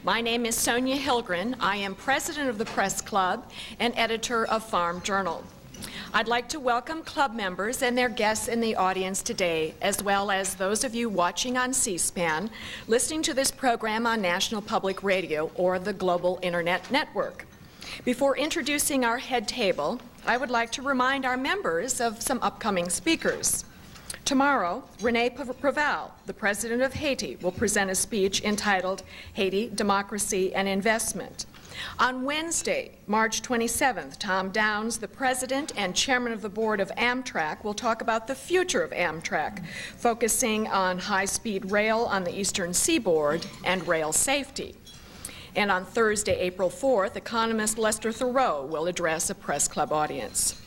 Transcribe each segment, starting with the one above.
My name is Sonia Hilgren. I am president of the Press Club and editor of Farm Journal. I'd like to welcome club members and their guests in the audience today, as well as those of you watching on C-SPAN, listening to this program on National Public Radio or the Global Internet Network. Before introducing our head table, I would like to remind our members of some upcoming speakers. Tomorrow, René Préval, the President of Haiti, will present a speech entitled Haiti, Democracy and Investment. On Wednesday, March 27th, Tom Downs, the President and Chairman of the Board of Amtrak, will talk about the future of Amtrak, focusing on high-speed rail on the Eastern Seaboard and rail safety. And on Thursday, April 4th, economist Lester Thurow will address a Press Club audience.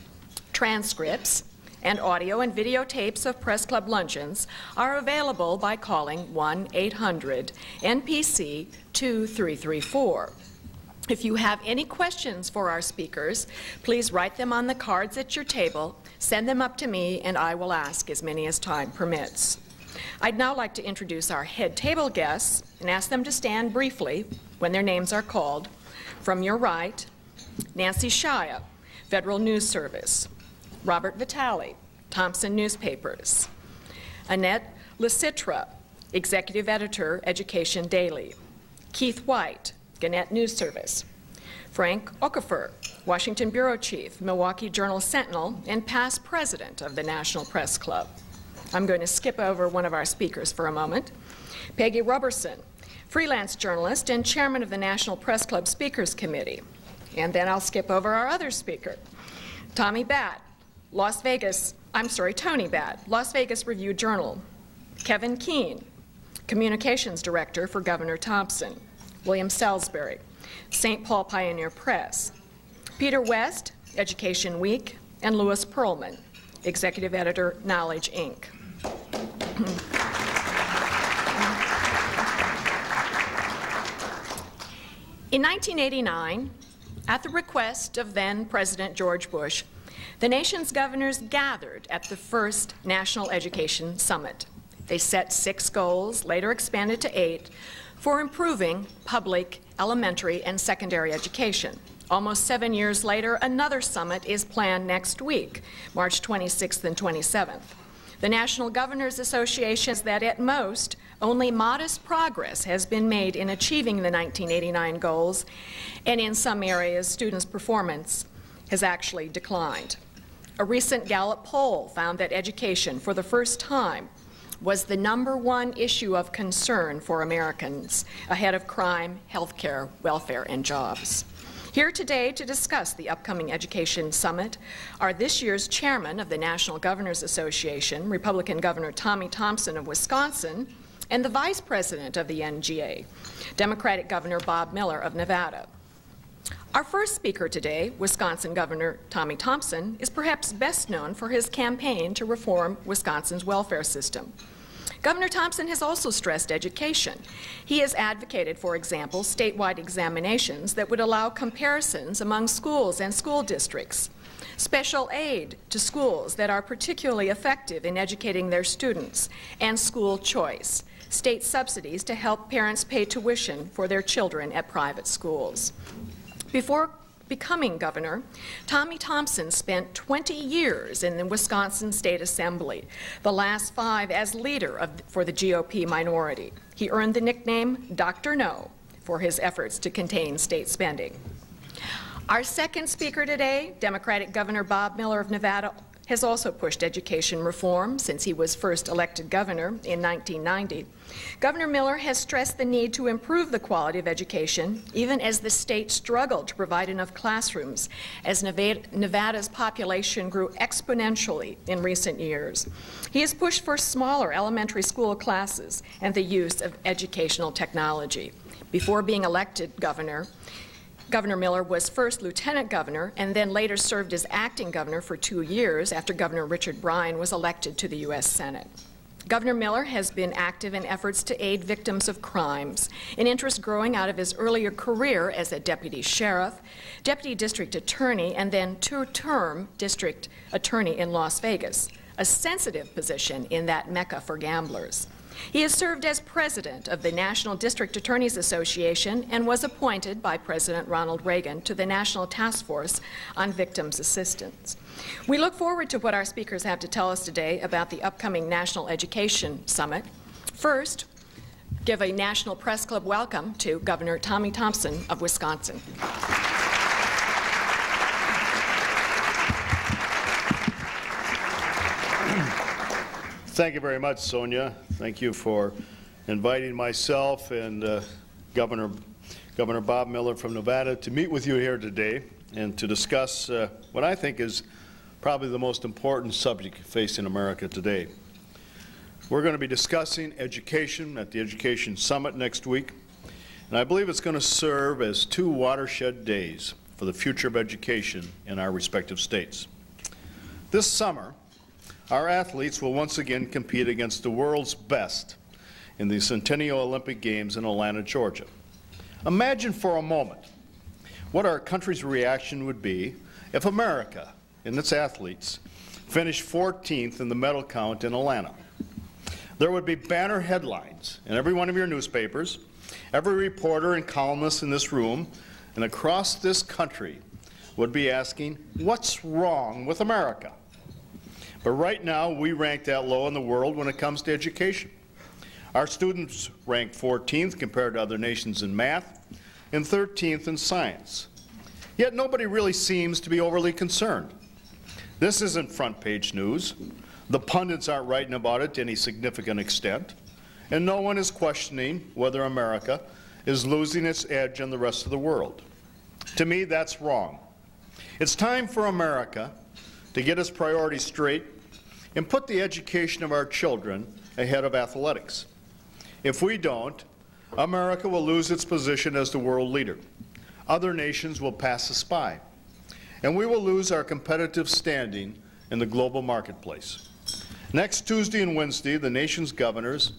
Transcripts and audio and videotapes of Press Club luncheons are available by calling 1-800-NPC-2334. If you have any questions for our speakers, please write them on the cards at your table, send them up to me, and I will ask as many as time permits. I'd now like to introduce our head table guests and ask them to stand briefly when their names are called. From your right, Nancy Shia, Federal News Service. Robert Vitale, Thompson Newspapers. Annette Lecitra, Executive Editor, Education Daily. Keith White, Gannett News Service. Frank Okafor, Washington Bureau Chief, Milwaukee Journal-Sentinel, and past President of the National Press Club. I'm going to skip over one of our speakers for a moment. Peggy Roberson, freelance journalist and Chairman of the National Press Club Speakers Committee. And then I'll skip over our other speaker. Tony Batt, Tony Batt, Las Vegas Review-Journal. Kevin Keene, Communications Director for Governor Thompson. William Salisbury, St. Paul Pioneer Press. Peter West, Education Week, and Louis Perlman, Executive Editor, Knowledge, Inc. In 1989, at the request of then President George Bush, the nation's governors gathered at the first National Education Summit. They set 6 goals, later expanded to 8, for improving public elementary and secondary education. Almost 7 years later, another summit is planned next week, March 26th and 27th. The National Governors Association says that at most, only modest progress has been made in achieving the 1989 goals, and in some areas, students' performance has actually declined. A recent Gallup poll found that education, for the first time, was the #1 issue of concern for Americans, ahead of crime, health care, welfare, and jobs. Here today to discuss the upcoming Education Summit are this year's chairman of the National Governors Association, Republican Governor Tommy Thompson of Wisconsin, and the vice president of the NGA, Democratic Governor Bob Miller of Nevada. Our first speaker today, Wisconsin Governor Tommy Thompson, is perhaps best known for his campaign to reform Wisconsin's welfare system. Governor Thompson has also stressed education. He has advocated, for example, statewide examinations that would allow comparisons among schools and school districts, special aid to schools that are particularly effective in educating their students, and school choice, state subsidies to help parents pay tuition for their children at private schools. Before becoming governor, Tommy Thompson spent 20 years in the Wisconsin State Assembly, the last 5 as leader for the GOP minority. He earned the nickname Dr. No for his efforts to contain state spending. Our second speaker today, Democratic Governor Bob Miller of Nevada, has also pushed education reform since he was first elected governor in 1990. Governor Miller has stressed the need to improve the quality of education, even as the state struggled to provide enough classrooms, as Nevada's population grew exponentially in recent years. He has pushed for smaller elementary school classes and the use of educational technology. Before being elected governor, Governor Miller was first lieutenant governor and then later served as acting governor for 2 years after Governor Richard Bryan was elected to the U.S. Senate. Governor Miller has been active in efforts to aid victims of crimes, an interest growing out of his earlier career as a deputy sheriff, deputy district attorney, and then 2-term district attorney in Las Vegas, a sensitive position in that mecca for gamblers. He has served as president of the National District Attorneys Association and was appointed by President Ronald Reagan to the National Task Force on Victims Assistance. We look forward to what our speakers have to tell us today about the upcoming National Education Summit. First, give a National Press Club welcome to Governor Tommy Thompson of Wisconsin. Thank you very much, Sonia. Thank you for inviting myself and Governor Bob Miller from Nevada to meet with you here today and to discuss what I think is probably the most important subject facing America today. We're going to be discussing education at the Education Summit next week, and I believe it's going to serve as two watershed days for the future of education in our respective states. This summer, our athletes will once again compete against the world's best in the Centennial Olympic Games in Atlanta, Georgia. Imagine for a moment what our country's reaction would be if America and its athletes finished 14th in the medal count in Atlanta. There would be banner headlines in every one of your newspapers. Every reporter and columnist in this room and across this country would be asking, what's wrong with America? But right now, we rank that low in the world when it comes to education. Our students rank 14th compared to other nations in math and 13th in science. Yet nobody really seems to be overly concerned. This isn't front page news. The pundits aren't writing about it to any significant extent. And no one is questioning whether America is losing its edge on the rest of the world. To me, that's wrong. It's time for America to get its priorities straight and put the education of our children ahead of athletics. If we don't, America will lose its position as the world leader. Other nations will pass us by, and we will lose our competitive standing in the global marketplace. Next Tuesday and Wednesday, the nation's governors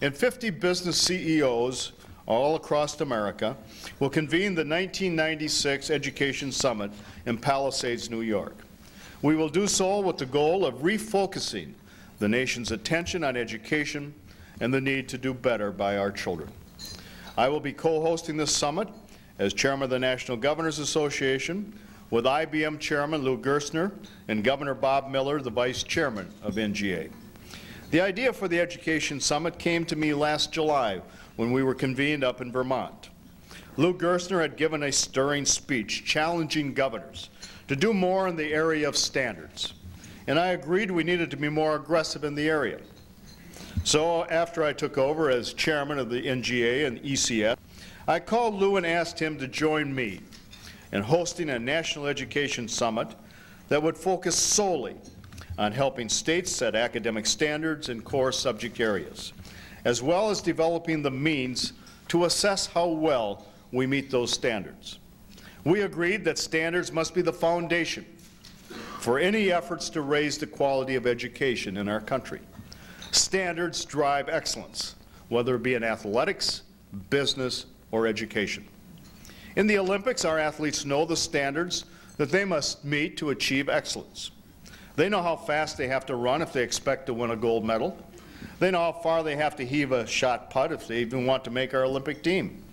and 50 business CEOs all across America will convene the 1996 Education Summit in Palisades, New York. We will do so with the goal of refocusing the nation's attention on education and the need to do better by our children. I will be co-hosting this summit as chairman of the National Governors Association with IBM Chairman Lou Gerstner and Governor Bob Miller, the Vice Chairman of NGA. The idea for the Education Summit came to me last July when we were convened up in Vermont. Lou Gerstner had given a stirring speech challenging governors to do more in the area of standards, and I agreed we needed to be more aggressive in the area. So after I took over as chairman of the NGA and ECS, I called Lou and asked him to join me in hosting a National Education Summit that would focus solely on helping states set academic standards in core subject areas, as well as developing the means to assess how well we meet those standards. We agreed that standards must be the foundation for any efforts to raise the quality of education in our country. Standards drive excellence, whether it be in athletics, business, or education. In the Olympics, our athletes know the standards that they must meet to achieve excellence. They know how fast they have to run if they expect to win a gold medal. They know how far they have to heave a shot put if they even want to make our Olympic team.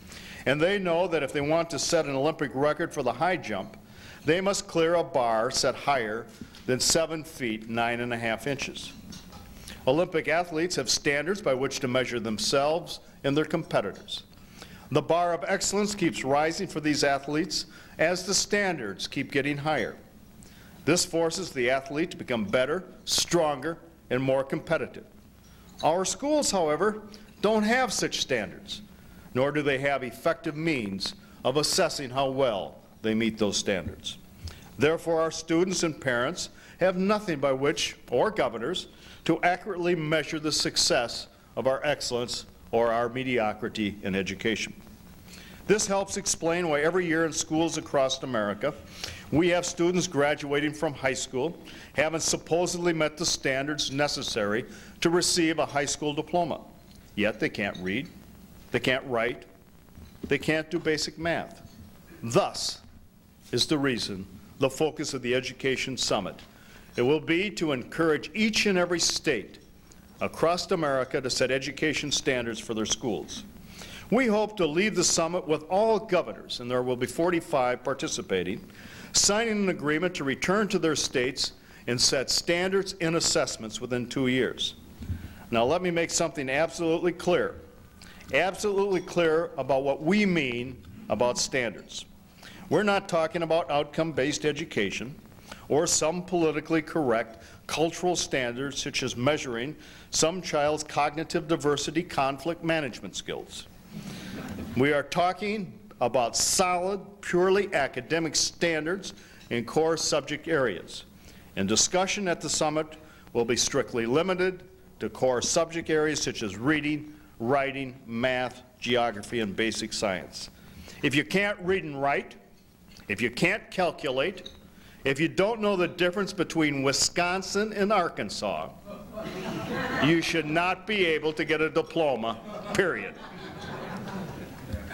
And they know that if they want to set an Olympic record for the high jump, they must clear a bar set higher than 7 feet 9.5 inches. Olympic athletes have standards by which to measure themselves and their competitors. The bar of excellence keeps rising for these athletes as the standards keep getting higher. This forces the athlete to become better, stronger, and more competitive. Our schools, however, don't have such standards, nor do they have effective means of assessing how well they meet those standards. Therefore, our students and parents have nothing by which, or governors, to accurately measure the success of our excellence or our mediocrity in education. This helps explain why every year in schools across America, we have students graduating from high school having supposedly met the standards necessary to receive a high school diploma. Yet they can't read, they can't write, they can't do basic math. Thus is the reason the focus of the Education Summit. It will be to encourage each and every state across America to set education standards for their schools. We hope to lead the summit with all governors, and there will be 45 participating, signing an agreement to return to their states and set standards and assessments within 2 years. Now let me make something absolutely clear about what we mean about standards. We're not talking about outcome-based education or some politically correct cultural standards such as measuring some child's cognitive diversity conflict management skills. We are talking about solid, purely academic standards in core subject areas. And discussion at the summit will be strictly limited to core subject areas such as reading, writing, math, geography, and basic science. If you can't read and write, if you can't calculate, if you don't know the difference between Wisconsin and Arkansas, you should not be able to get a diploma, period.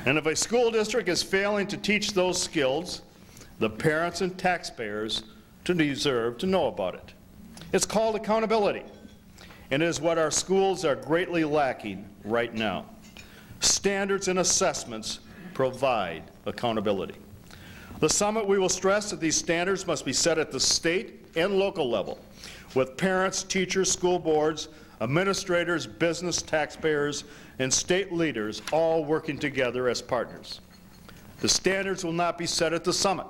And if a school district is failing to teach those skills, the parents and taxpayers deserve to know about it. It's called accountability, and it is what our schools are greatly lacking right now. Standards and assessments provide accountability. The summit, we will stress that these standards must be set at the state and local level, with parents, teachers, school boards, administrators, business, taxpayers, and state leaders all working together as partners. The standards will not be set at the summit.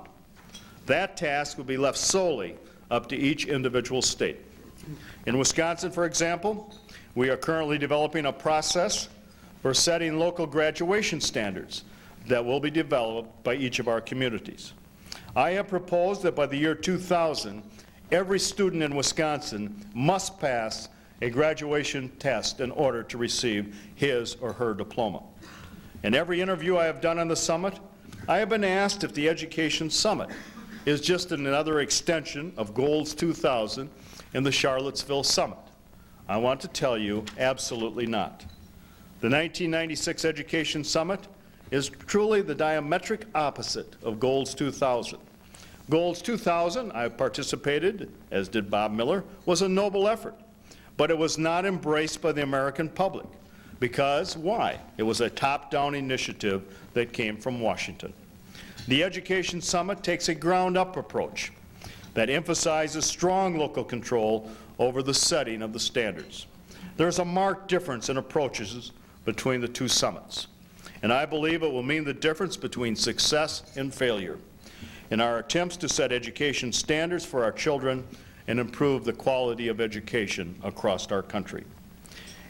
That task will be left solely up to each individual state. In Wisconsin, for example, we are currently developing a process for setting local graduation standards that will be developed by each of our communities. I have proposed that by the year 2000, every student in Wisconsin must pass a graduation test in order to receive his or her diploma. In every interview I have done on the summit, I have been asked if the Education Summit is just another extension of Goals 2000 and the Charlottesville Summit. I want to tell you, absolutely not. The 1996 Education Summit is truly the diametric opposite of Goals 2000. Goals 2000, I participated, as did Bob Miller, was a noble effort, but it was not embraced by the American public. Because, why? It was a top-down initiative that came from Washington. The Education Summit takes a ground-up approach that emphasizes strong local control over the setting of the standards. There's a marked difference in approaches between the two summits, and I believe it will mean the difference between success and failure in our attempts to set education standards for our children and improve the quality of education across our country.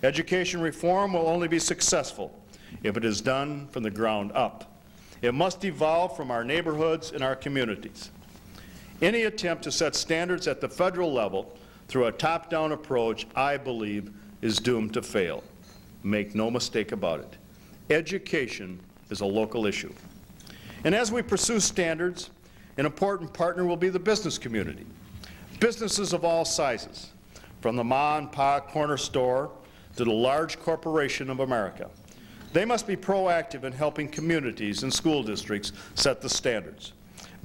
Education reform will only be successful if it is done from the ground up. It must evolve from our neighborhoods and our communities. Any attempt to set standards at the federal level through a top-down approach, I believe, is doomed to fail. Make no mistake about it. Education is a local issue. And as we pursue standards, an important partner will be the business community. Businesses of all sizes, from the ma and pa corner store to the large corporation of America. They must be proactive in helping communities and school districts set the standards.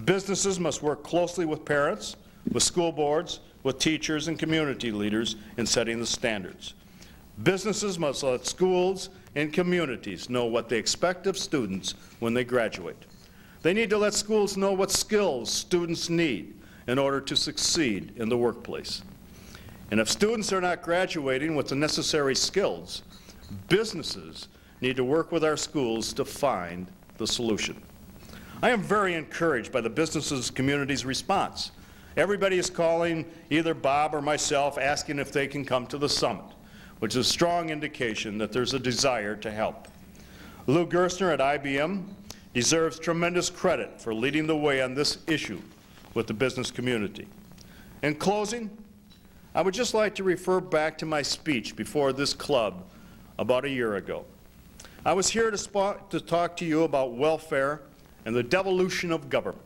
Businesses must work closely with parents, with school boards, with teachers and community leaders in setting the standards. Businesses must let schools and communities know what they expect of students when they graduate. They need to let schools know what skills students need in order to succeed in the workplace. And if students are not graduating with the necessary skills, businesses need to work with our schools to find the solution. I am very encouraged by the businesses community's response. Everybody is calling either Bob or myself asking if they can come to the summit, which is a strong indication that there's a desire to help. Lou Gerstner at IBM deserves tremendous credit for leading the way on this issue with the business community. In closing, I would just like to refer back to my speech before this club about a year ago. I was here to talk to you about welfare and the devolution of government,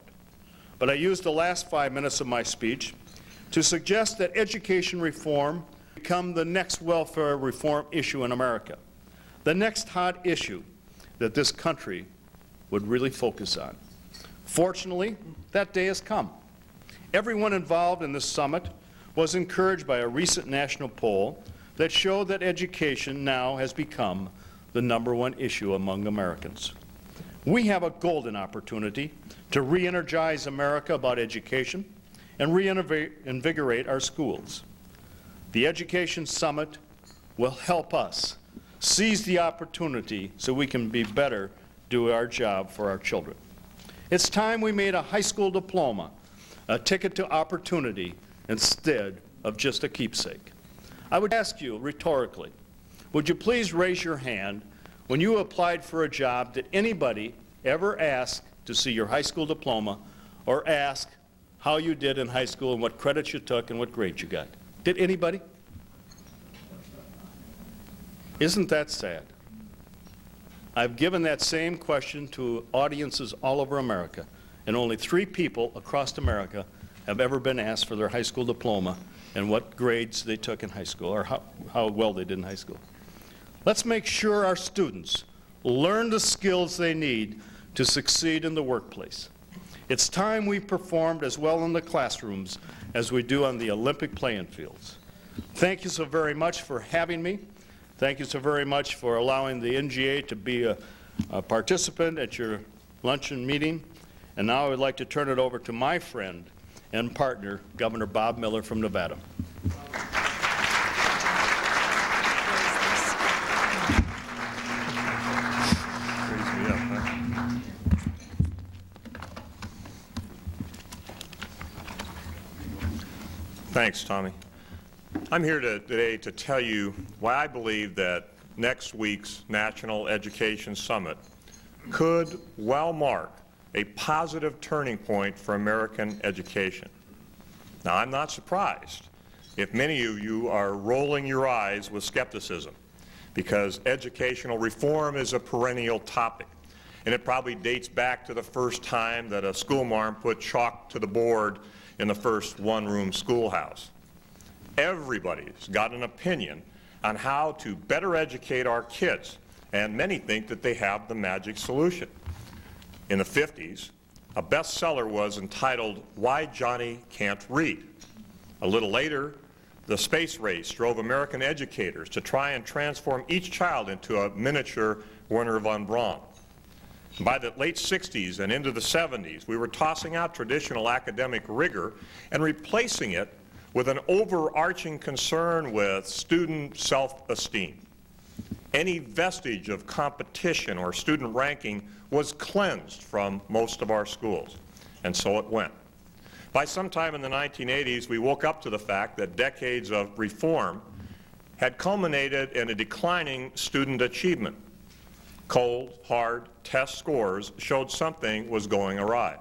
but I used the last 5 minutes of my speech to suggest that education reform become the next welfare reform issue in America, the next hot issue that this country would really focus on. Fortunately, that day has come. Everyone involved in this summit was encouraged by a recent national poll that show that education now has become the #1 issue among Americans. We have a golden opportunity to re-energize America about education and reinvigorate our schools. The Education Summit will help us seize the opportunity so we can be better do our job for our children. It's time we made a high school diploma a ticket to opportunity instead of just a keepsake. I would ask you rhetorically, would you please raise your hand when you applied for a job? Did anybody ever ask to see your high school diploma or ask how you did in high school and what credits you took and what grades you got? Did anybody? Isn't that sad? I've given that same question to audiences all over America, and only 3 people across America have ever been asked for their high school diploma and what grades they took in high school or how well they did in high school. Let's make sure our students learn the skills they need to succeed in the workplace. It's time we performed as well in the classrooms as we do on the Olympic playing fields. Thank you so very much for having me. Thank you so very much for allowing the NGA to be a participant at your luncheon meeting. And now I would like to turn it over to my friend and partner, Governor Bob Miller from Nevada. Thanks, Tommy. I'm here today to tell you why I believe that next week's National Education Summit could well mark a positive turning point for American education. Now, I'm not surprised if many of you are rolling your eyes with skepticism, because educational reform is a perennial topic, and it probably dates back to the first time that a schoolmarm put chalk to the board in the first one-room schoolhouse. Everybody's got an opinion on how to better educate our kids, and many think that they have the magic solution. In the 50s, a bestseller was entitled "Why Johnny Can't Read." A little later, the space race drove American educators to try and transform each child into a miniature Wernher von Braun. By the late 60s and into the 70s, we were tossing out traditional academic rigor and replacing it with an overarching concern with student self-esteem. Any vestige of competition or student ranking was cleansed from most of our schools, and so it went. By sometime in the 1980s, we woke up to the fact that decades of reform had culminated in a declining student achievement. Cold, hard test scores showed something was going awry.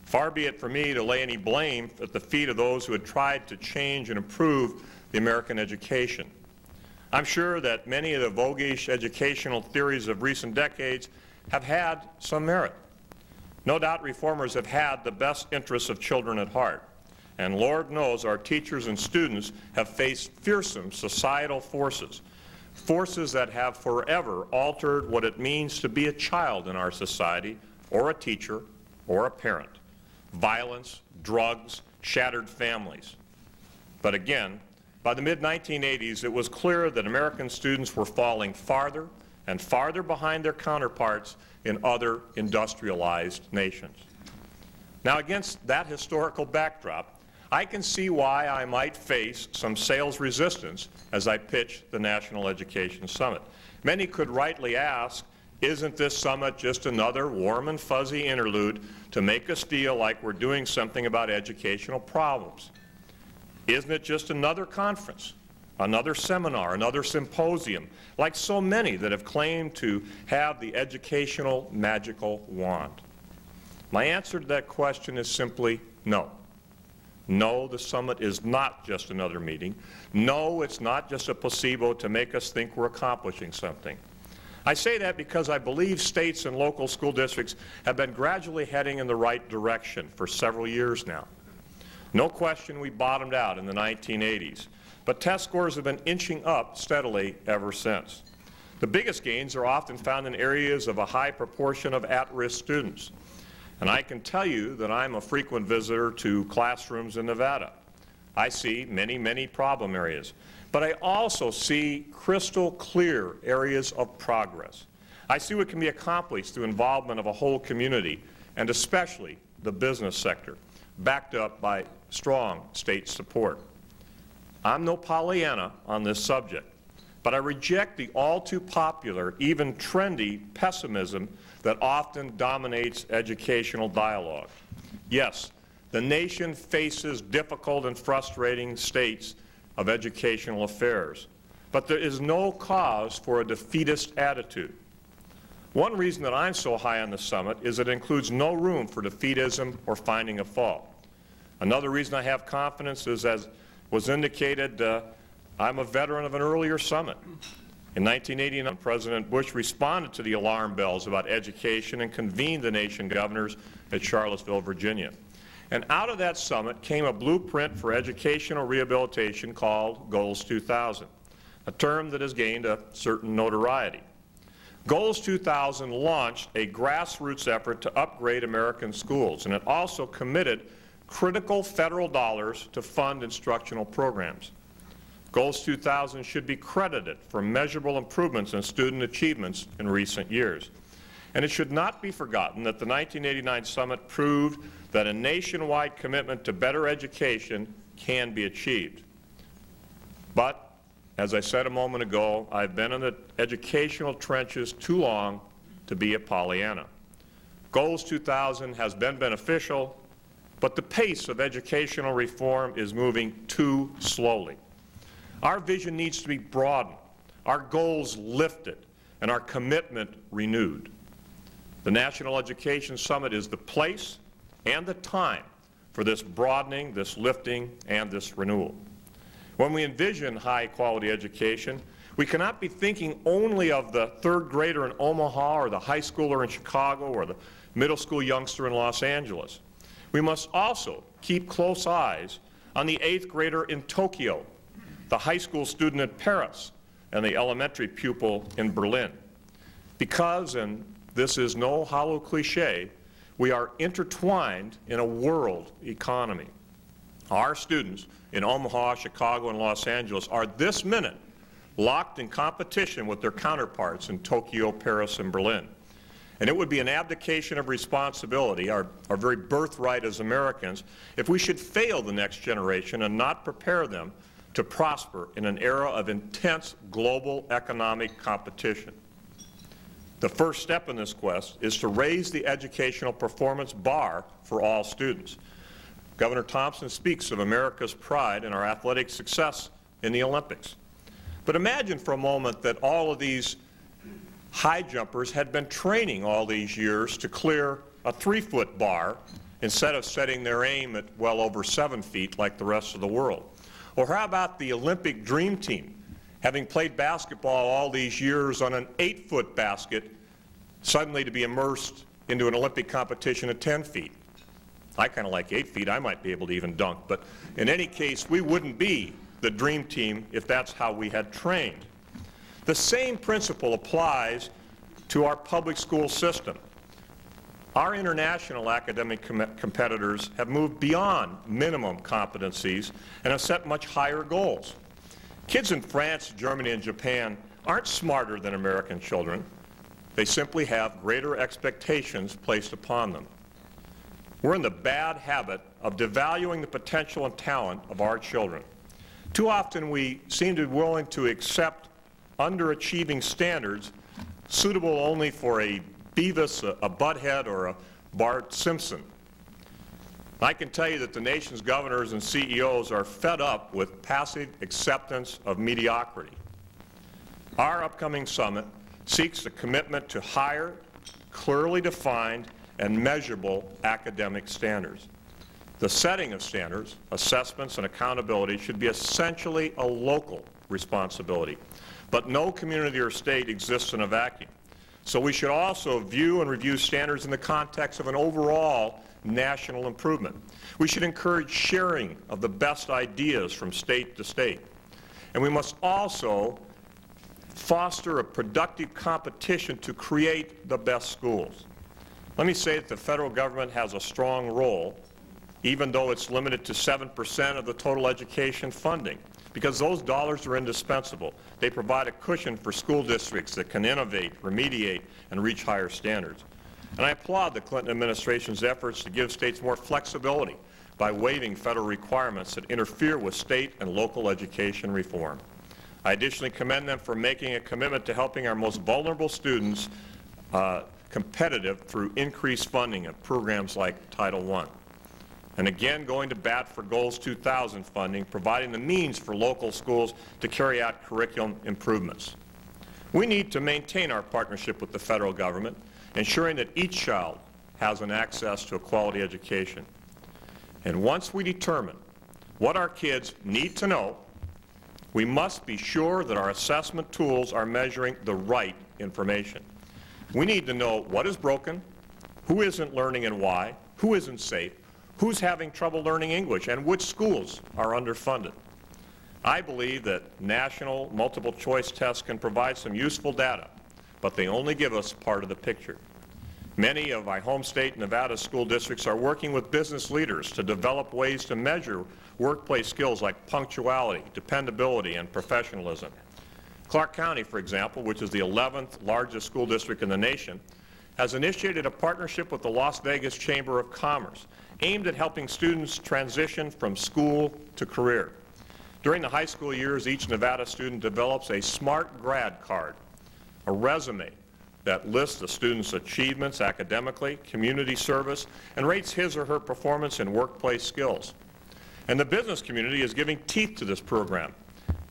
Far be it for me to lay any blame at the feet of those who had tried to change and improve the American education. I'm sure that many of the voguish educational theories of recent decades have had some merit. No doubt reformers have had the best interests of children at heart. And Lord knows our teachers and students have faced fearsome societal forces, forces that have forever altered what it means to be a child in our society, or a teacher, or a parent. Violence, drugs, shattered families. But again, by the mid-1980s, it was clear that American students were falling farther and farther behind their counterparts in other industrialized nations. Now, against that historical backdrop, I can see why I might face some sales resistance as I pitch the National Education Summit. Many could rightly ask, isn't this summit just another warm and fuzzy interlude to make us feel like we're doing something about educational problems? Isn't it just another conference, another seminar, another symposium, like so many that have claimed to have the educational magical wand? My answer to that question is simply no. No, the summit is not just another meeting. No, it's not just a placebo to make us think we're accomplishing something. I say that because I believe states and local school districts have been gradually heading in the right direction for several years now. No question we bottomed out in the 1980s, but test scores have been inching up steadily ever since. The biggest gains are often found in areas of a high proportion of at-risk students. And I can tell you that I'm a frequent visitor to classrooms in Nevada. I see many, many problem areas. But I also see crystal clear areas of progress. I see what can be accomplished through involvement of a whole community, and especially the business sector, backed up by strong state support. I'm no Pollyanna on this subject, but I reject the all too popular, even trendy pessimism that often dominates educational dialogue. Yes, the nation faces difficult and frustrating states of educational affairs, but there is no cause for a defeatist attitude. One reason that I'm so high on the summit is that it includes no room for defeatism or finding a fault. Another reason I have confidence is, as was indicated, I'm a veteran of an earlier summit. In 1989, President Bush responded to the alarm bells about education and convened the nation governors at Charlottesville, Virginia. And out of that summit came a blueprint for educational rehabilitation called Goals 2000, a term that has gained a certain notoriety. Goals 2000 launched a grassroots effort to upgrade American schools, and it also committed critical federal dollars to fund instructional programs. Goals 2000 should be credited for measurable improvements in student achievements in recent years. And it should not be forgotten that the 1989 summit proved that a nationwide commitment to better education can be achieved. But, as I said a moment ago, I've been in the educational trenches too long to be a Pollyanna. Goals 2000 has been beneficial, but the pace of educational reform is moving too slowly. Our vision needs to be broadened, our goals lifted, and our commitment renewed. The National Education Summit is the place and the time for this broadening, this lifting, and this renewal. When we envision high-quality education, we cannot be thinking only of the third grader in Omaha or the high schooler in Chicago or the middle school youngster in Los Angeles. We must also keep close eyes on the 8th grader in Tokyo, the high school student in Paris, and the elementary pupil in Berlin. Because, and this is no hollow cliche, we are intertwined in a world economy. Our students in Omaha, Chicago, and Los Angeles are this minute locked in competition with their counterparts in Tokyo, Paris, and Berlin. And it would be an abdication of responsibility, our very birthright as Americans, if we should fail the next generation and not prepare them to prosper in an era of intense global economic competition. The first step in this quest is to raise the educational performance bar for all students. Governor Thompson speaks of America's pride in our athletic success in the Olympics. But imagine for a moment that all of these high jumpers had been training all these years to clear a 3-foot bar instead of setting their aim at well over 7 feet like the rest of the world. Or how about the Olympic dream team, having played basketball all these years on an 8-foot basket, suddenly to be immersed into an Olympic competition at 10 feet. I kind of like 8 feet. I might be able to even dunk. But in any case, we wouldn't be the dream team if that's how we had trained. The same principle applies to our public school system. Our international academic competitors have moved beyond minimum competencies and have set much higher goals. Kids in France, Germany, and Japan aren't smarter than American children. They simply have greater expectations placed upon them. We're in the bad habit of devaluing the potential and talent of our children. Too often we seem to be willing to accept underachieving standards suitable only for a Beavis, a Butthead, or a Bart Simpson. I can tell you that the nation's governors and CEOs are fed up with passive acceptance of mediocrity. Our upcoming summit seeks a commitment to higher, clearly defined, and measurable academic standards. The setting of standards, assessments, and accountability should be essentially a local responsibility, but no community or state exists in a vacuum. So we should also view and review standards in the context of an overall national improvement. We should encourage sharing of the best ideas from state to state. And we must also foster a productive competition to create the best schools. Let me say that the federal government has a strong role, even though it's limited to 7% of the total education funding. because those dollars are indispensable. They provide a cushion for school districts that can innovate, remediate, and reach higher standards. And I applaud the Clinton administration's efforts to give states more flexibility by waiving federal requirements that interfere with state and local education reform. I additionally commend them for making a commitment to helping our most vulnerable students competitive through increased funding of programs like Title I. And again, going to bat for Goals 2000 funding, providing the means for local schools to carry out curriculum improvements. We need to maintain our partnership with the federal government, ensuring that each child has an access to a quality education. And once we determine what our kids need to know, we must be sure that our assessment tools are measuring the right information. We need to know what is broken, who isn't learning and why, who isn't safe, who's having trouble learning English, and which schools are underfunded. I believe that national multiple choice tests can provide some useful data, but they only give us part of the picture. Many of my home state Nevada school districts are working with business leaders to develop ways to measure workplace skills like punctuality, dependability, and professionalism. Clark County, for example, which is the 11th largest school district in the nation, has initiated a partnership with the Las Vegas Chamber of Commerce aimed at helping students transition from school to career. During the high school years, each Nevada student develops a SMART grad card, a resume that lists the student's achievements academically, community service, and rates his or her performance in workplace skills. And the business community is giving teeth to this program.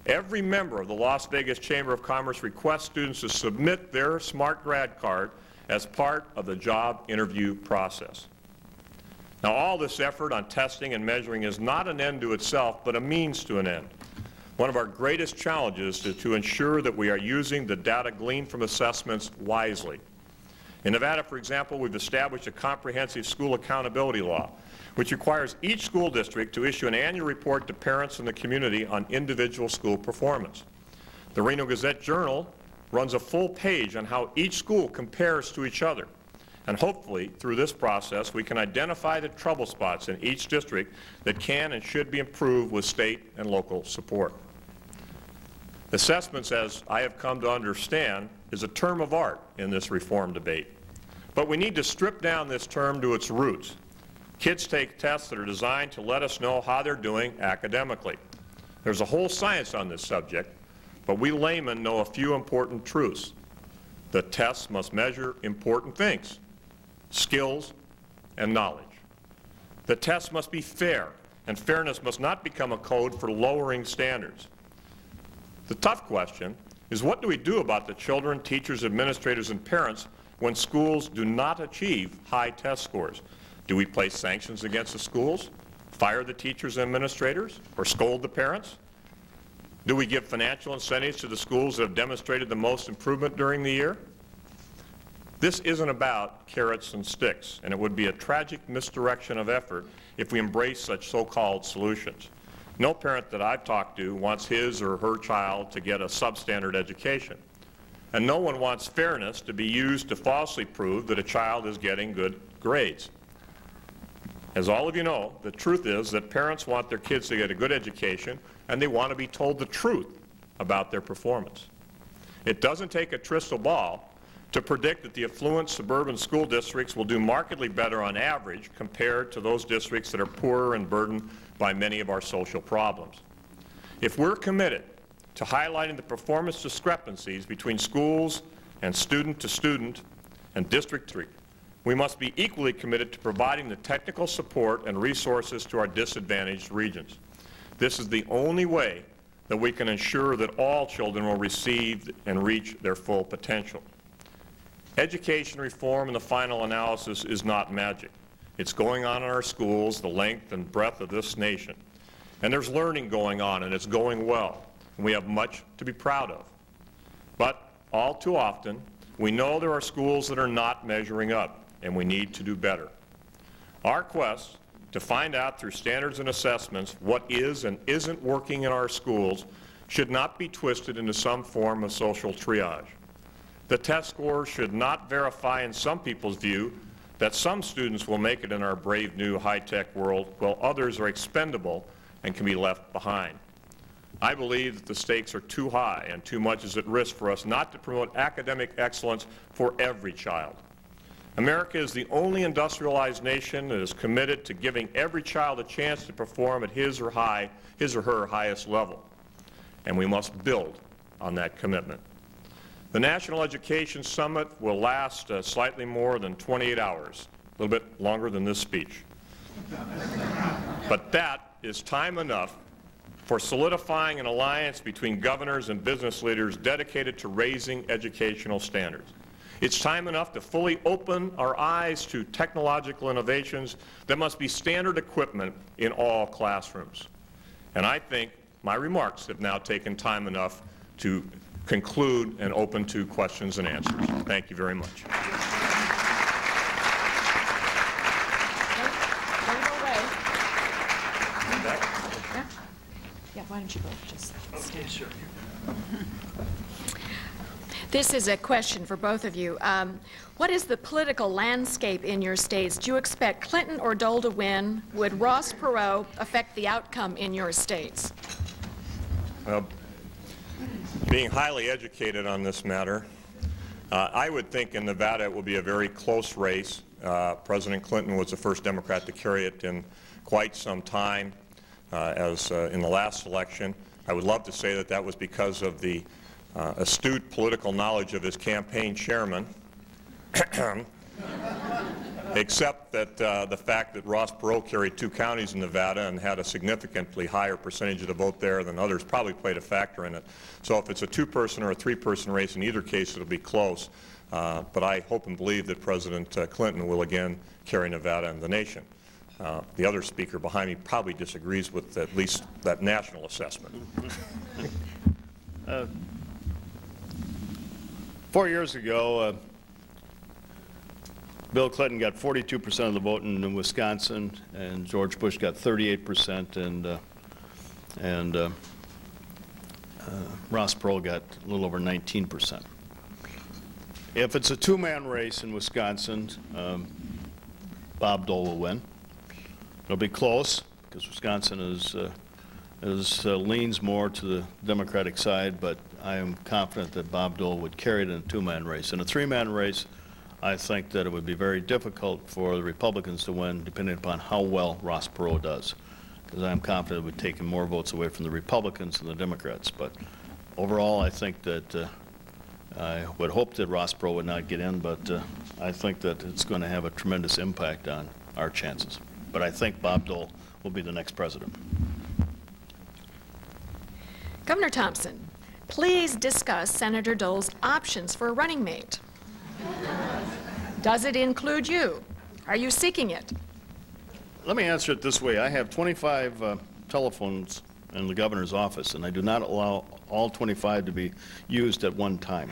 Every member of the Las Vegas Chamber of Commerce requests students to submit their SMART grad card as part of the job interview process. Now, all this effort on testing and measuring is not an end to itself, but a means to an end. One of our greatest challenges is to ensure that we are using the data gleaned from assessments wisely. In Nevada, for example, we've established a comprehensive school accountability law, which requires each school district to issue an annual report to parents and the community on individual school performance. The Reno Gazette-Journal runs a full page on how each school compares to each other. And hopefully, through this process, we can identify the trouble spots in each district that can and should be improved with state and local support. Assessments, as I have come to understand, is a term of art in this reform debate. But we need to strip down this term to its roots. Kids take tests that are designed to let us know how they're doing academically. There's a whole science on this subject, but we laymen know a few important truths. The tests must measure important things: skills and knowledge. The tests must be fair, and fairness must not become a code for lowering standards. The tough question is, what do we do about the children, teachers, administrators, and parents when schools do not achieve high test scores? Do we place sanctions against the schools, fire the teachers and administrators, or scold the parents? Do we give financial incentives to the schools that have demonstrated the most improvement during the year? This isn't about carrots and sticks, and it would be a tragic misdirection of effort if we embrace such so-called solutions. No parent that I've talked to wants his or her child to get a substandard education. And no one wants fairness to be used to falsely prove that a child is getting good grades. As all of you know, the truth is that parents want their kids to get a good education, and they want to be told the truth about their performance. It doesn't take a crystal ball to predict that the affluent suburban school districts will do markedly better on average compared to those districts that are poorer and burdened by many of our social problems. If we're committed to highlighting the performance discrepancies between schools and student to student and district to we must be equally committed to providing the technical support and resources to our disadvantaged regions. This is the only way that we can ensure that all children will receive and reach their full potential. Education reform in the final analysis is not magic. It's going on in our schools, the length and breadth of this nation. And there's learning going on, and it's going well. And we have much to be proud of. But all too often, we know there are schools that are not measuring up, and we need to do better. Our quest to find out through standards and assessments what is and isn't working in our schools should not be twisted into some form of social triage. The test scores should not verify, in some people's view, that some students will make it in our brave new high-tech world while others are expendable and can be left behind. I believe that the stakes are too high and too much is at risk for us not to promote academic excellence for every child. America is the only industrialized nation that is committed to giving every child a chance to perform at his or her highest level, and we must build on that commitment. The National Education Summit will last slightly more than 28 hours, a little bit longer than this speech. But that is time enough for solidifying an alliance between governors and business leaders dedicated to raising educational standards. It's time enough to fully open our eyes to technological innovations that must be standard equipment in all classrooms. And I think my remarks have now taken time enough to conclude and open to questions and answers. Thank you very much. Yeah, why don't you both just stand? Sure. This is a question for both of you. What is the political landscape in your states? Do you expect Clinton or Dole to win? Would Ross Perot affect the outcome in your states? Well, being highly educated on this matter, I would think in Nevada it will be a very close race. President Clinton was the first Democrat to carry it in quite some time, as in the last election. I would love to say that that was because of the astute political knowledge of his campaign chairman, except that the fact that Ross Perot carried 2 counties in Nevada and had a significantly higher percentage of the vote there than others probably played a factor in it. So if it's a 2-person or a 3-person race, in either case it'll be close. But I hope and believe that President Clinton will again carry Nevada and the nation. The other speaker behind me probably disagrees with at least that national assessment. 4 years ago, Bill Clinton got 42% of the vote in Wisconsin, and George Bush got 38%, and Ross Perot got a little over 19%. If it's a 2-man race in Wisconsin, Bob Dole will win. It'll be close because Wisconsin leans more to the Democratic side, but I am confident that Bob Dole would carry it in a 2-man race. In a 3-man race, I think that it would be very difficult for the Republicans to win, depending upon how well Ross Perot does, because I'm confident it would take him more votes away from the Republicans than the Democrats. But overall, I think that I would hope that Ross Perot would not get in, but I think that it's going to have a tremendous impact on our chances. But I think Bob Dole will be the next president. Governor Thompson, please discuss Senator Dole's options for a running mate. Does it include you? Are you seeking it? Let me answer it this way. I have 25 telephones in the governor's office, and I do not allow all 25 to be used at one time.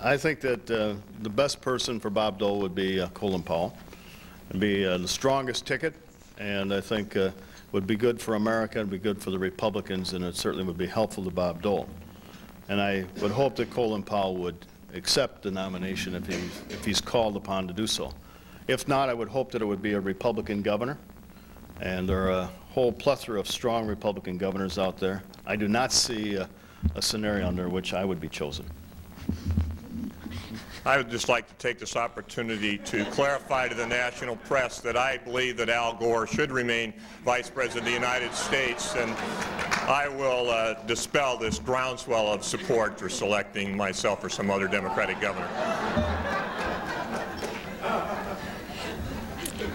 I think that the best person for Bob Dole would be Colin Powell. It'd be the strongest ticket, and I think would be good for America, it'd be good for the Republicans, and it certainly would be helpful to Bob Dole. And I would hope that Colin Powell would accept the nomination if he's called upon to do so. If not, I would hope that it would be a Republican governor, and there are a whole plethora of strong Republican governors out there. I do not see a scenario under which I would be chosen. I would just like to take this opportunity to clarify to the national press that I believe that Al Gore should remain Vice President of the United States, and I will dispel this groundswell of support for selecting myself or some other Democratic governor.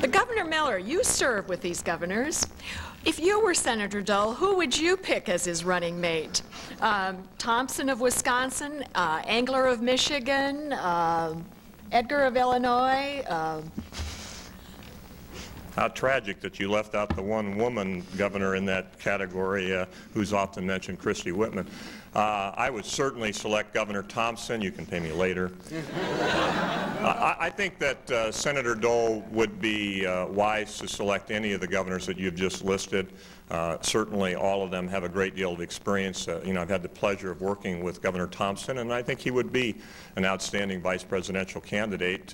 But Governor Miller, you serve with these governors. If you were Senator Dole, who would you pick as his running mate? Thompson of Wisconsin, Engler of Michigan, Edgar of Illinois? How tragic that you left out the one woman governor in that category who's often mentioned, Christy Whitman. I would certainly select Governor Thompson. You can pay me later. I think that Senator Dole would be wise to select any of the governors that you've just listed. Certainly all of them have a great deal of experience. You know, I've had the pleasure of working with Governor Thompson, and I think he would be an outstanding vice presidential candidate.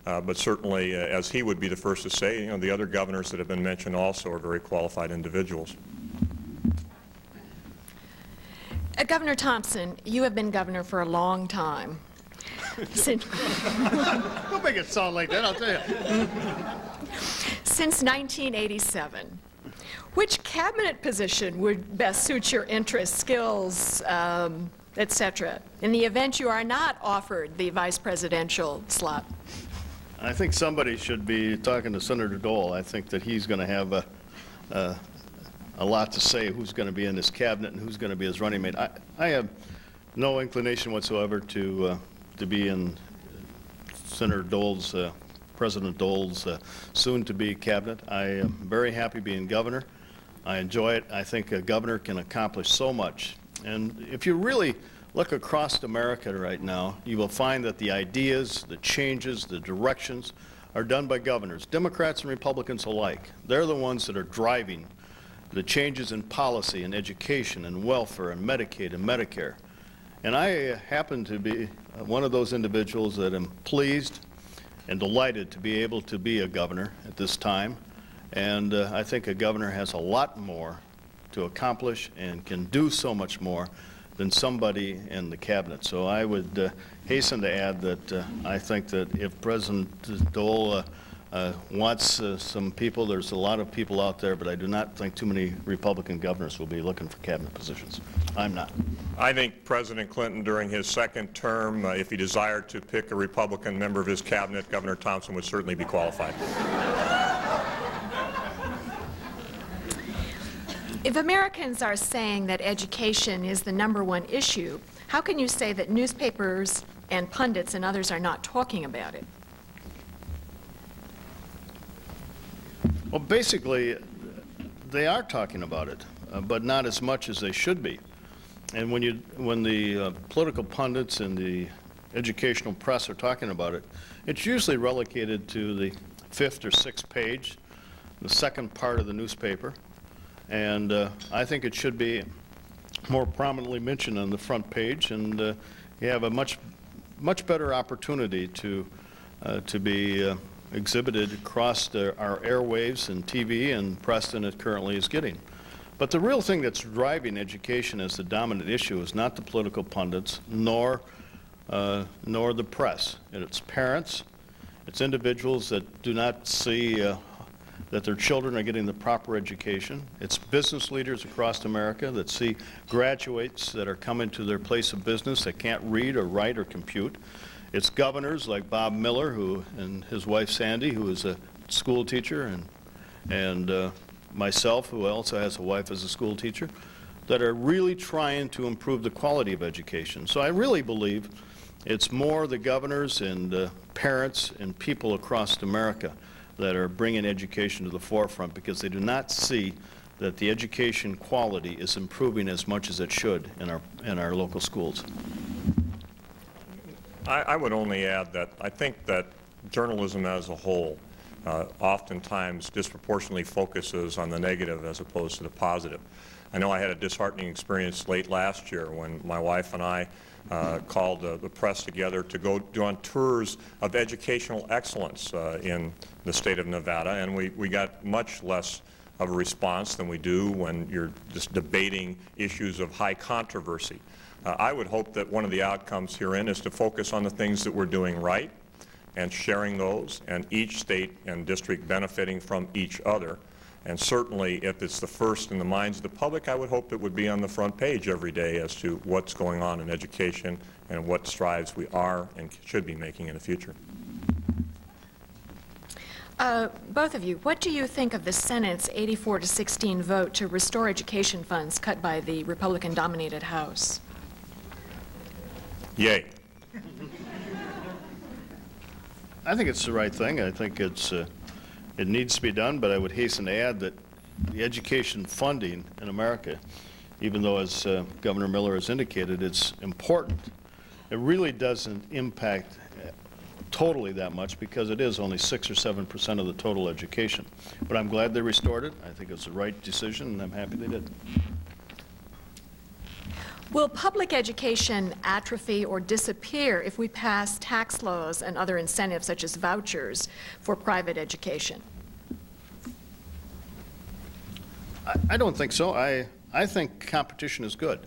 But certainly, as he would be the first to say, you know, the other governors that have been mentioned also are very qualified individuals. Governor Thompson, you have been governor for a long time. Since Don't make it sound like that, I'll tell you. Since 1987. Which cabinet position would best suit your interests, skills, etc., in the event you are not offered the vice presidential slot? I think somebody should be talking to Senator Dole. I think that he's going to have a lot to say who's going to be in his cabinet and who's going to be his running mate. I have no inclination whatsoever to be in Senator Dole's, President Dole's soon-to-be cabinet. I am very happy being governor. I enjoy it. I think a governor can accomplish so much. And if you really look across America right now, you will find that the ideas, the changes, the directions are done by governors, Democrats and Republicans alike. They're the ones that are driving the changes in policy and education and welfare and Medicaid and Medicare. And I happen to be one of those individuals that am pleased and delighted to be able to be a governor at this time. And I think a governor has a lot more to accomplish and can do so much more than somebody in the cabinet. So I would hasten to add that I think that if President Dole wants some people, there's a lot of people out there, but I do not think too many Republican governors will be looking for cabinet positions. I'm not. I think President Clinton, during his second term, if he desired to pick a Republican member of his cabinet, Governor Thompson would certainly be qualified. If Americans are saying that education is the #1 issue, how can you say that newspapers and pundits and others are not talking about it? Well, basically, they are talking about it, but not as much as they should be. And when the political pundits and the educational press are talking about it, it's usually relegated to the 5th or 6th page, the second part of the newspaper. And I think it should be more prominently mentioned on the front page, and you have a much better opportunity to be exhibited across our airwaves and TV and press than it currently is getting. But the real thing that's driving education as the dominant issue is not the political pundits nor the press. And it's parents, it's individuals that do not see that their children are getting the proper education. It's business leaders across America that see graduates that are coming to their place of business that can't read or write or compute. It's governors like Bob Miller and his wife Sandy, who is a school teacher, and myself, who also has a wife as a school teacher, that are really trying to improve the quality of education. So I really believe it's more the governors and parents and people across America that are bringing education to the forefront, because they do not see that the education quality is improving as much as it should in our local schools. I would only add that I think that journalism as a whole oftentimes disproportionately focuses on the negative as opposed to the positive. I know I had a disheartening experience late last year when my wife and I called the press together to go on tours of educational excellence in the state of Nevada, and we got much less of a response than we do when you're just debating issues of high controversy. I would hope that one of the outcomes herein is to focus on the things that we're doing right and sharing those, and each state and district benefiting from each other. And certainly, if it's the first in the minds of the public, I would hope it would be on the front page every day as to what's going on in education and what strides we are and should be making in the future. Both of you, what do you think of the Senate's 84-16 vote to restore education funds cut by the Republican-dominated House? Yay. I think it's the right thing. I think it needs to be done, but I would hasten to add that the education funding in America, even though, as Governor Miller has indicated, it's important, it really doesn't impact totally that much because it is only 6 or 7% of the total education. But I'm glad they restored it. I think it's the right decision, and I'm happy they did. Will public education atrophy or disappear if we pass tax laws and other incentives such as vouchers for private education? I don't think so. I think competition is good.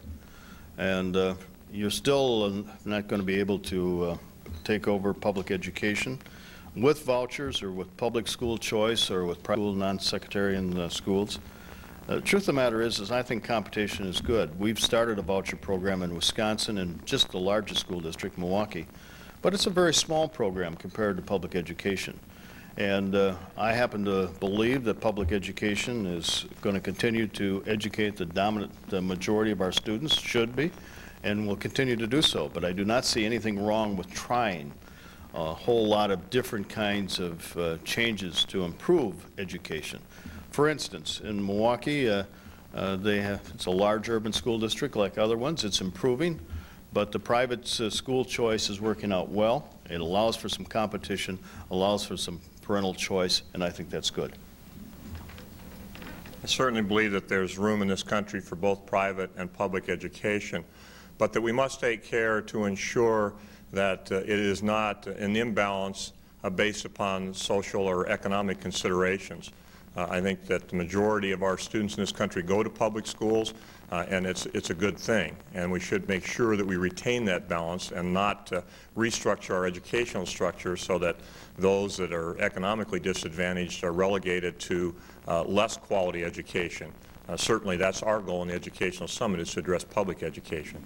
And you're still not going to be able to take over public education with vouchers or with public school choice or with private school non-sectarian schools. The truth of the matter is I think competition is good. We've started a voucher program in Wisconsin in just the largest school district, Milwaukee, but it's a very small program compared to public education. And I happen to believe that public education is going to continue to educate the majority of our students, should be, and will continue to do so. But I do not see anything wrong with trying a whole lot of different kinds of changes to improve education. For instance, in Milwaukee, it's a large urban school district like other ones. It's improving, but the private school choice is working out well. It allows for some competition, allows for some parental choice, and I think that's good. I certainly believe that there's room in this country for both private and public education, but that we must take care to ensure that it is not an imbalance based upon social or economic considerations. I think that the majority of our students in this country go to public schools, and it's a good thing. And we should make sure that we retain that balance and not restructure our educational structure so that those that are economically disadvantaged are relegated to less quality education. Certainly that's our goal in the Educational Summit, is to address public education.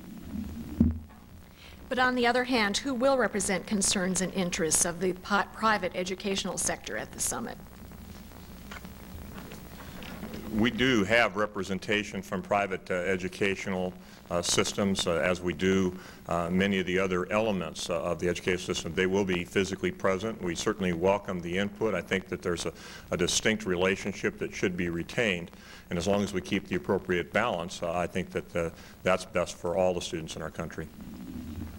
But on the other hand, who will represent concerns and interests of the private educational sector at the summit? We do have representation from private educational systems, as we do many of the other elements of the education system. They will be physically present. We certainly welcome the input. I think that there's a distinct relationship that should be retained, and as long as we keep the appropriate balance, I think that that's best for all the students in our country.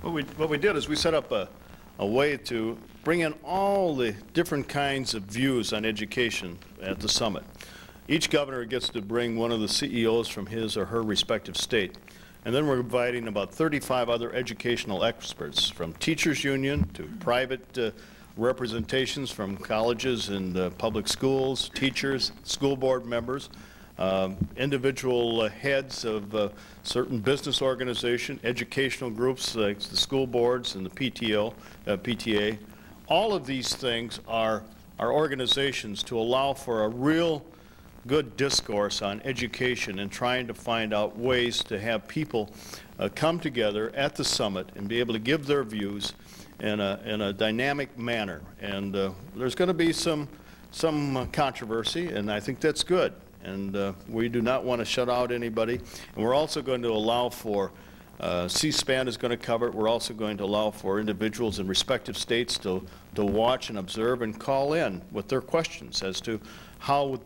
What we did is we set up a way to bring in all the different kinds of views on education at the summit. Each governor gets to bring one of the CEOs from his or her respective state. And then we're inviting about 35 other educational experts, from teachers union to private representations from colleges and public schools, teachers, school board members, individual heads of certain business organization, educational groups like the school boards and the PTA. All of these things are organizations to allow for a real good discourse on education and trying to find out ways to have people come together at the summit and be able to give their views in a dynamic manner. And there's going to be some controversy, and I think that's good. And we do not want to shut out anybody. And we're also going to allow for C-SPAN is going to cover it. We're also going to allow for individuals in respective states to watch and observe and call in with their questions as to how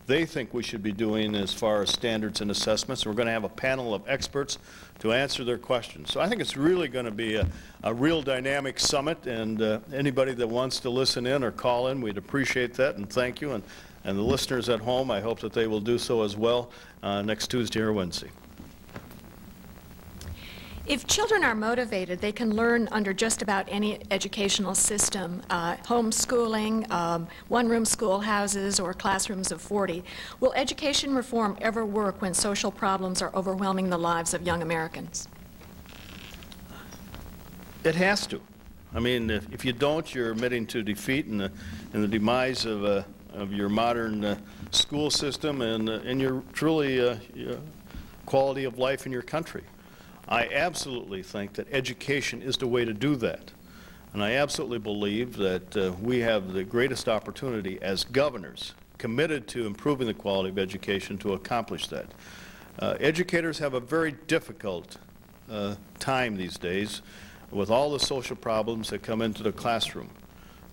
they think we should be doing as far as standards and assessments. We're going to have a panel of experts to answer their questions. So I think it's really going to be a real dynamic summit, and anybody that wants to listen in or call in, we'd appreciate that, and thank you. And the listeners at home, I hope that they will do so as well next Tuesday or Wednesday. If children are motivated, they can learn under just about any educational system, homeschooling, one-room schoolhouses, or classrooms of 40. Will education reform ever work when social problems are overwhelming the lives of young Americans? It has to. I mean, if you don't, you're admitting to defeat and the demise of your modern school system and your truly quality of life in your country. I absolutely think that education is the way to do that. And I absolutely believe that we have the greatest opportunity as governors committed to improving the quality of education to accomplish that. Educators have a very difficult time these days with all the social problems that come into the classroom.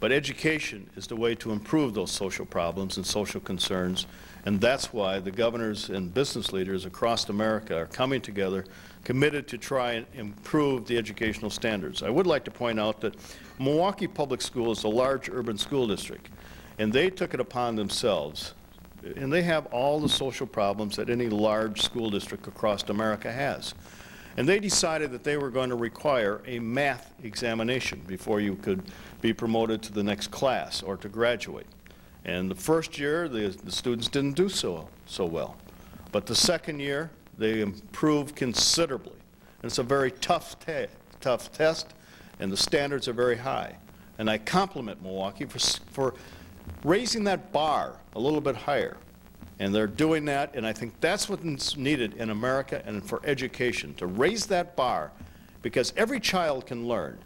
But education is the way to improve those social problems and social concerns, and that's why the governors and business leaders across America are coming together, committed to try and improve the educational standards. I would like to point out that Milwaukee Public Schools is a large urban school district, and they took it upon themselves, and they have all the social problems that any large school district across America has. And they decided that they were going to require a math examination before you could be promoted to the next class or to graduate. And the first year, the students didn't do so well. But the second year, they improved considerably. And it's a very tough test, and the standards are very high. And I compliment Milwaukee for raising that bar a little bit higher. And they're doing that, and I think that's what's needed in America and for education, to raise that bar, because every child can learn,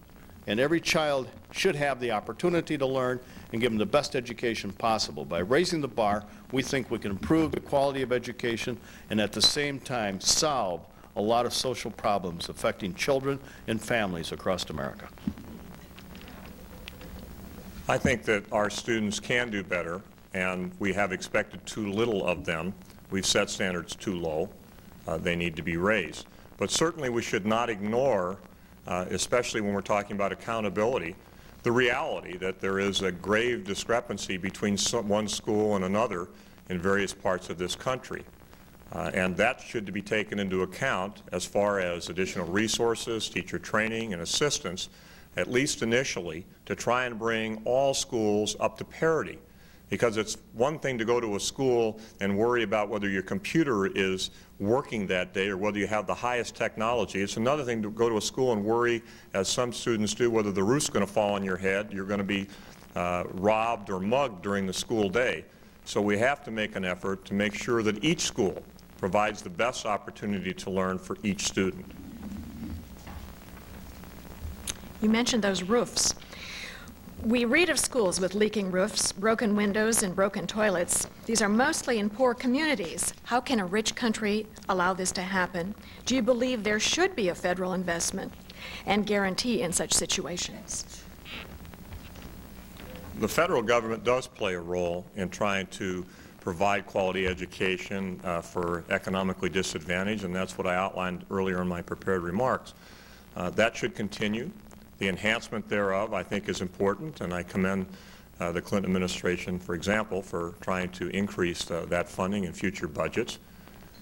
and every child should have the opportunity to learn and give them the best education possible. By raising the bar, we think we can improve the quality of education and at the same time solve a lot of social problems affecting children and families across America. I think that our students can do better, and we have expected too little of them. We've set standards too low. They need to be raised. But certainly we should not ignore, especially when we're talking about accountability, the reality that there is a grave discrepancy between one school and another in various parts of this country. And that should be taken into account as far as additional resources, teacher training, and assistance, at least initially, to try and bring all schools up to parity. Because it's one thing to go to a school and worry about whether your computer is working that day or whether you have the highest technology. It's another thing to go to a school and worry, as some students do, whether the roof's going to fall on your head, you're going to be robbed or mugged during the school day. So we have to make an effort to make sure that each school provides the best opportunity to learn for each student. You mentioned those roofs. We read of schools with leaking roofs, broken windows, and broken toilets. These are mostly in poor communities. How can a rich country allow this to happen? Do you believe there should be a federal investment and guarantee in such situations? The federal government does play a role in trying to provide quality education for economically disadvantaged, and that's what I outlined earlier in my prepared remarks. That should continue. The enhancement thereof, I think, is important, and I commend the Clinton administration, for example, for trying to increase that funding in future budgets.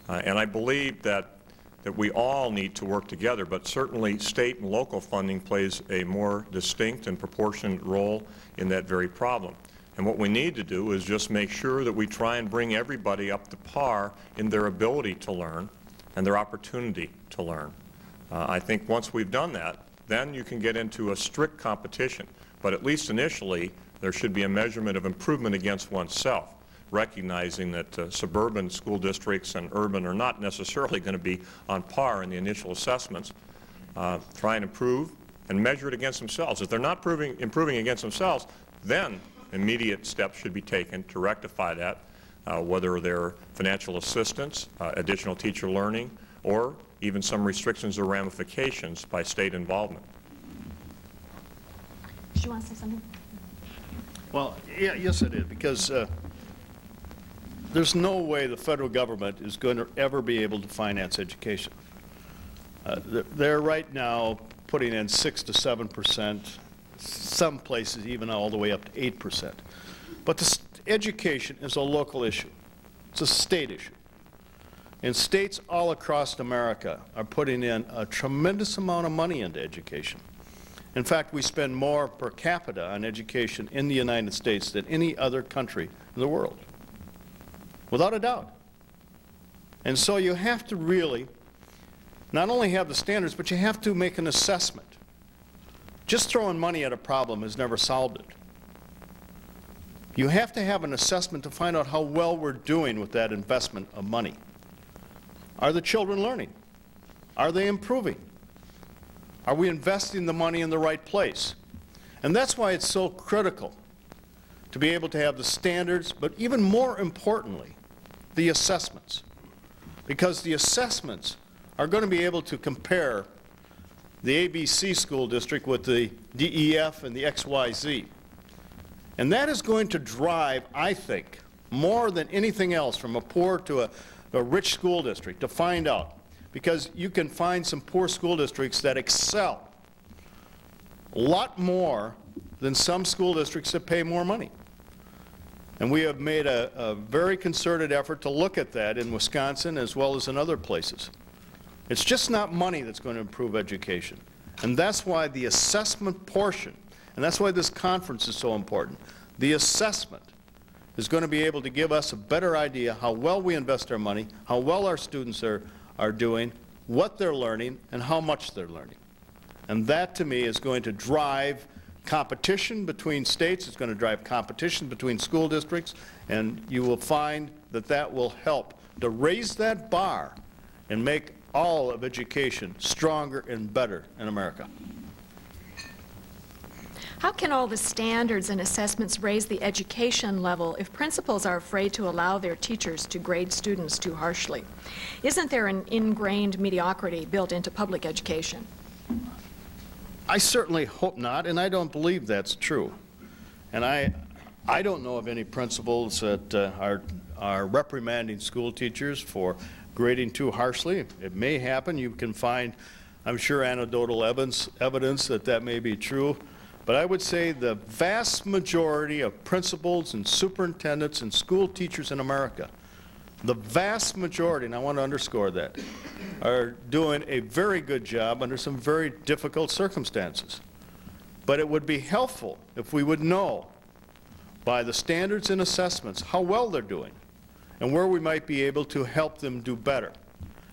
And I believe that we all need to work together, but certainly state and local funding plays a more distinct and proportionate role in that very problem. And what we need to do is just make sure that we try and bring everybody up to par in their ability to learn and their opportunity to learn. I think once we've done that, then you can get into a strict competition. But at least initially, there should be a measurement of improvement against oneself, recognizing that suburban school districts and urban are not necessarily going to be on par in the initial assessments. Try and improve and measure it against themselves. If they're not improving against themselves, then immediate steps should be taken to rectify that, whether they're financial assistance, additional teacher learning, or even some restrictions or ramifications by state involvement. Did you want to say something? Well, yeah, yes, it is, because there's no way the federal government is going to ever be able to finance education. They're right now putting in 6 to 7%, some places even all the way up to 8%. But education is a local issue. It's a state issue. And states all across America are putting in a tremendous amount of money into education. In fact, we spend more per capita on education in the United States than any other country in the world, without a doubt. And so you have to really not only have the standards, but you have to make an assessment. Just throwing money at a problem has never solved it. You have to have an assessment to find out how well we're doing with that investment of money. Are the children learning? Are they improving? Are we investing the money in the right place? And that's why it's so critical to be able to have the standards, but even more importantly, the assessments. Because the assessments are going to be able to compare the ABC school district with the DEF and the XYZ. And that is going to drive, I think, more than anything else, from a poor to a rich school district, to find out. Because you can find some poor school districts that excel a lot more than some school districts that pay more money. And we have made a very concerted effort to look at that in Wisconsin as well as in other places. It's just not money that's going to improve education. And that's why the assessment portion, and that's why this conference is so important, the assessment is going to be able to give us a better idea how well we invest our money, how well our students are doing, what they're learning, and how much they're learning. And that, to me, is going to drive competition between states. It's going to drive competition between school districts, and you will find that that will help to raise that bar and make all of education stronger and better in America. How can all the standards and assessments raise the education level if principals are afraid to allow their teachers to grade students too harshly? Isn't there an ingrained mediocrity built into public education? I certainly hope not, and I don't believe that's true. And I don't know of any principals that are reprimanding school teachers for grading too harshly. It may happen. You can find, I'm sure, anecdotal evidence that that may be true. But I would say the vast majority of principals and superintendents and school teachers in America, the vast majority, and I want to underscore that, are doing a very good job under some very difficult circumstances. But it would be helpful if we would know by the standards and assessments how well they're doing and where we might be able to help them do better.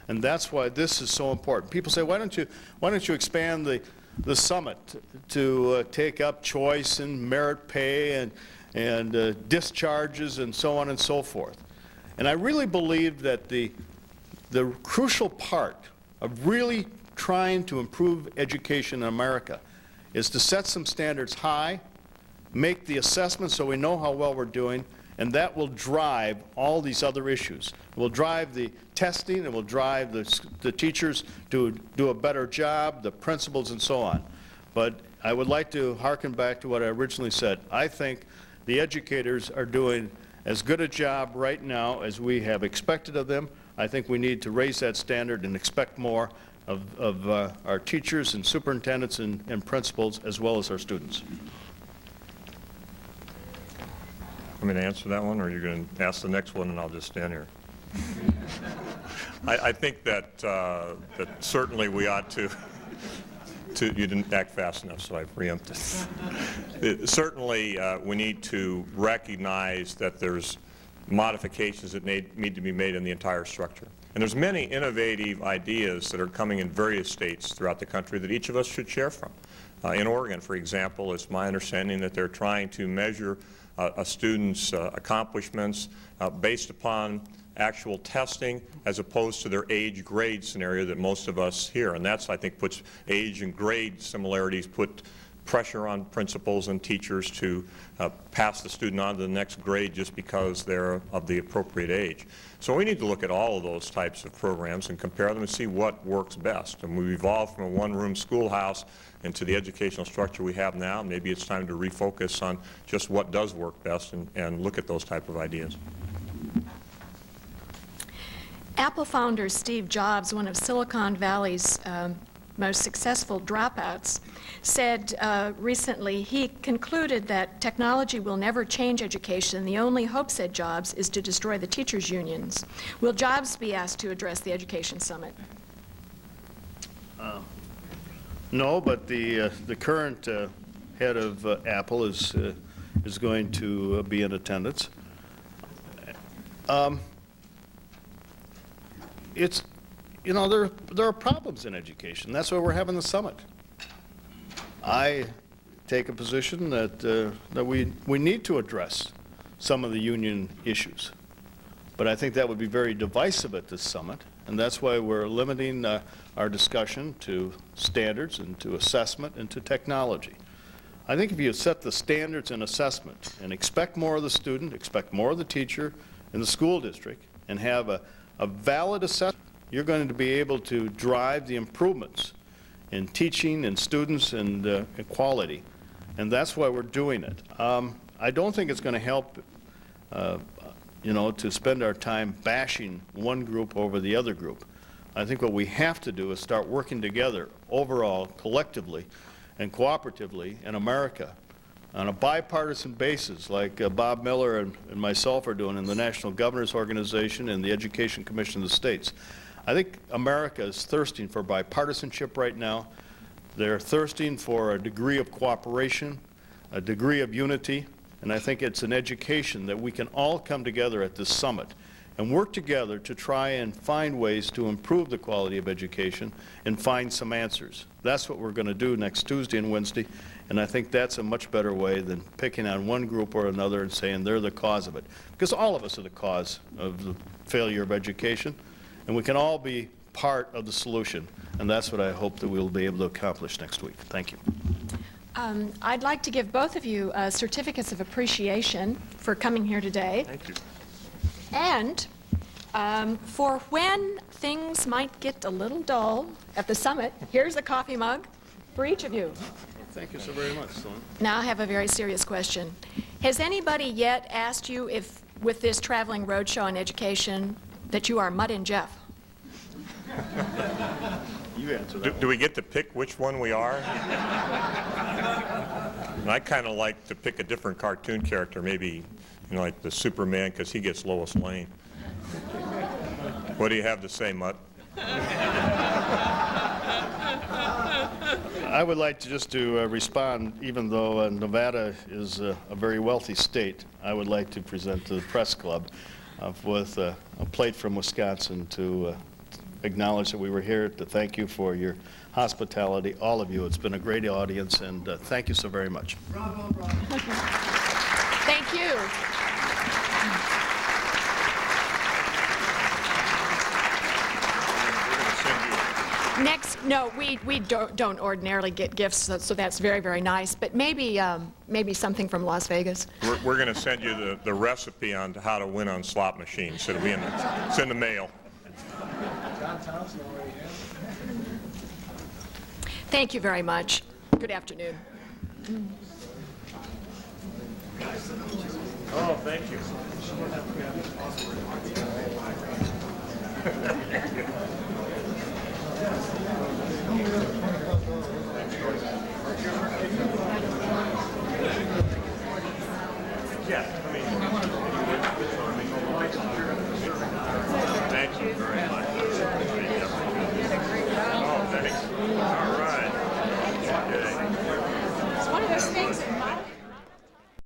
And that's why this is so important. People say, why don't you expand the summit to take up choice and merit pay and discharges and so on and so forth. And I really believe that the crucial part of really trying to improve education in America is to set some standards high, make the assessments so we know how well we're doing, and that will drive all these other issues. It will drive the testing, it will drive the teachers to do a better job, the principals and so on. But I would like to hearken back to what I originally said. I think the educators are doing as good a job right now as we have expected of them. I think we need to raise that standard and expect more of our teachers and superintendents and principals as well as our students. Want me to answer that one, or are you going to ask the next one and I'll just stand here? I think that certainly we ought to, you didn't act fast enough, so I preempted. Certainly we need to recognize that there's modifications that need to be made in the entire structure. And there's many innovative ideas that are coming in various states throughout the country that each of us should share from. In Oregon, for example, it's my understanding that they're trying to measure a student's accomplishments based upon actual testing as opposed to their age grade scenario that most of us hear. And that's, I think, puts age and grade similarities, put pressure on principals and teachers to pass the student on to the next grade just because they're of the appropriate age. So we need to look at all of those types of programs and compare them and see what works best. And we've evolved from a one-room schoolhouse into the educational structure we have now. Maybe it's time to refocus on just what does work best and look at those type of ideas. Apple founder Steve Jobs, one of Silicon Valley's most successful dropouts, said recently he concluded that technology will never change education. The only hope, said Jobs, is to destroy the teachers' unions. Will Jobs be asked to address the Education Summit? No, but the current head of Apple is going to be in attendance. It's, you know, there are problems in education. That's why we're having the summit. I take a position that we need to address some of the union issues, but I think that would be very divisive at this summit, and that's why we're limiting our discussion to standards and to assessment and to technology. I think if you set the standards and assessment and expect more of the student, expect more of the teacher in the school district, and have a valid assessment, you're going to be able to drive the improvements in teaching and students and quality. And that's why we're doing it. I don't think it's going to help, you know, to spend our time bashing one group over the other group. I think what we have to do is start working together overall, collectively and cooperatively in America on a bipartisan basis, like Bob Miller and myself are doing in the National Governors Organization and the Education Commission of the States. I think America is thirsting for bipartisanship right now. They're thirsting for a degree of cooperation, a degree of unity, and I think it's an education that we can all come together at this summit and work together to try and find ways to improve the quality of education and find some answers. That's what we're going to do next Tuesday and Wednesday, and I think that's a much better way than picking on one group or another and saying they're the cause of it. Because all of us are the cause of the failure of education, and we can all be part of the solution, and that's what I hope that we'll be able to accomplish next week. Thank you. I'd like to give both of you certificates of appreciation for coming here today. Thank you. And for when things might get a little dull at the summit, here's a coffee mug for each of you. Thank you so very much, Sloan. Now I have a very serious question. Has anybody yet asked you if, with this traveling roadshow on education, that you are Mutt and Jeff? You answer that. Do we get to pick which one we are? And I kind of like to pick a different cartoon character, maybe, you know, like the Superman, because he gets Lois Lane. What do you have to say, Mutt? I would like to just to respond, even though Nevada is a very wealthy state, I would like to present to the press club with a plate from Wisconsin to acknowledge that we were here, to thank you for your hospitality, all of you. It's been a great audience, and thank you so very much. Bravo, bravo. Thank you. Next, no, we don't ordinarily get gifts, so that's very, very nice. But maybe maybe something from Las Vegas. We're going to send you the recipe on how to win on slot machines. It'll be it's in the mail. John Thompson already has it. Thank you very much. Good afternoon. Oh, thank you. Yeah.